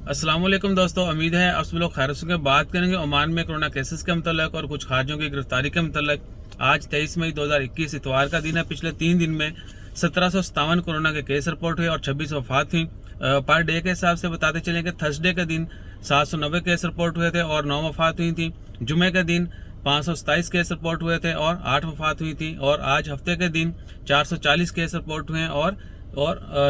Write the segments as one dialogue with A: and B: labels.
A: अस्सलाम वालेकुम दोस्तों, उम्मीद है आप सब लोग खैर से बात करेंगे ओमान में कोरोना केसेस के मतलब और कुछ खारिजों की गिरफ्तारी के मतलब। आज 23 मई 2021 इतवार का दिन है। पिछले 3 दिन में 1757 कोरोना के केस रिपोर्ट हुए और 26 वफात हुई। पर डे के हिसाब से बताते चलें कि थर्सडे के दिन 790 केस रिपोर्ट हुए थे और 9 वफात हुई थी। जुमे के दिन 527 केस रिपोर्ट हुए थे और 8 वफात हुई थी। और आज हफ्ते के दिन 440 केस रिपोर्ट हुए और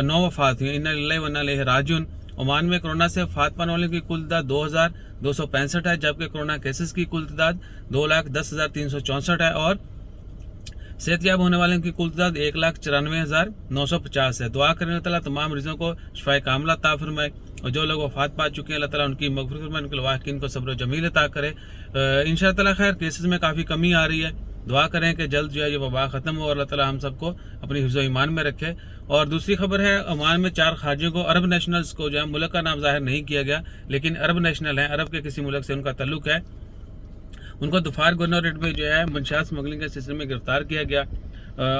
A: 9 वफात हुई। इन्ना लिल्लाहि व इन्ना इलैहि राजिऊन। ओमान में कोरोना से वफात पाने वालों की कुल तादाद 2265 है, जबकि कोरोना केसेस की कुल तादाद 2,10,364 है और सेहतयाब होने वालों की कुल तादाद 1,94,950 है। दुआ करें अल्लाह ताला तमाम मरीजों को शिफाए कामिला अता फरमाए और जो लोग वफात पा चुके हैं अल्लाह ताला उनकी मग़फ़िरत फरमाए, उनके लवाहिकीन को सब्र जमील अता करे। इंशाअल्लाह ताला खैर केसेस में काफ़ी कमी आ रही है। दुआ करें कि जल्द जो है ये वबा ख़त्म हो और अल्लाह ताला हम सबको अपनी हिफ्ज़ ईमान में रखे। और दूसरी खबर है, ओमान में 4 खारिजियों को, अरब नेशनल्स को, जो है मुल्क का नाम जाहिर नहीं किया गया लेकिन अरब नेशनल हैं, अरब के किसी मुल्क से उनका तल्लुक है, उनको दुफार गवर्नरेट में जो है मंशियात स्मगलिंग के सिलसिले में गिरफ्तार किया गया।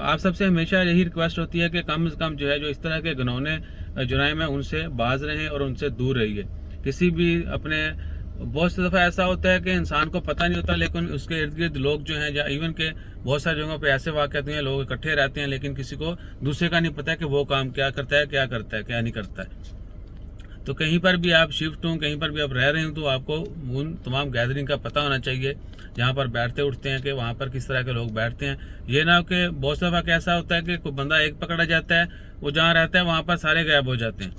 A: आप सबसे हमेशा यही रिक्वेस्ट होती है कि कम से कम जो है जो इस तरह के घिनौने जुराइम है उनसे बाज रहें और उनसे दूर रहिए। किसी भी अपने बहुत सी दफ़ा ऐसा होता है कि इंसान को पता नहीं होता लेकिन उसके इर्द गिर्द लोग जो हैं, या इवन के बहुत सारी जगहों पे ऐसे वाक़यात हुए हैं, लोग इकट्ठे रहते हैं लेकिन किसी को दूसरे का नहीं पता है कि वो काम क्या करता है, क्या नहीं करता है। तो कहीं पर भी आप शिफ्ट हों, कहीं पर भी आप रह रहे हो, तो आपको उन तमाम गैदरिंग का पता होना चाहिए जहाँ पर बैठते उठते हैं कि वहाँ पर किस तरह के लोग बैठते हैं। ये ना कि बहुत दफ़ा कैसा होता है कि कोई बंदा एक पकड़ा जाता है, वो जहाँ रहता है वहाँ पर सारे गायब हो जाते हैं।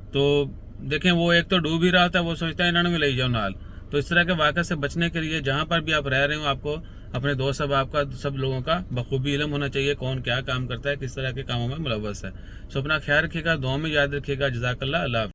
A: तो देखें, वो एक तो डूब ही रहा था, वो सोचता है इन्होंने भी ले जाओ नाल। तो इस तरह के वाक़े से बचने के लिए जहाँ पर भी आप रह रहे हो, आपको अपने दोस्त आपका सब लोगों का बखूबी इल्म होना चाहिए कौन क्या काम करता है, किस तरह के कामों में मुलव्वस है। सो अपना ख्याल रखिएगा, दुआ में याद रखिएगा। जज़ाकल्लाह। अल्लाह।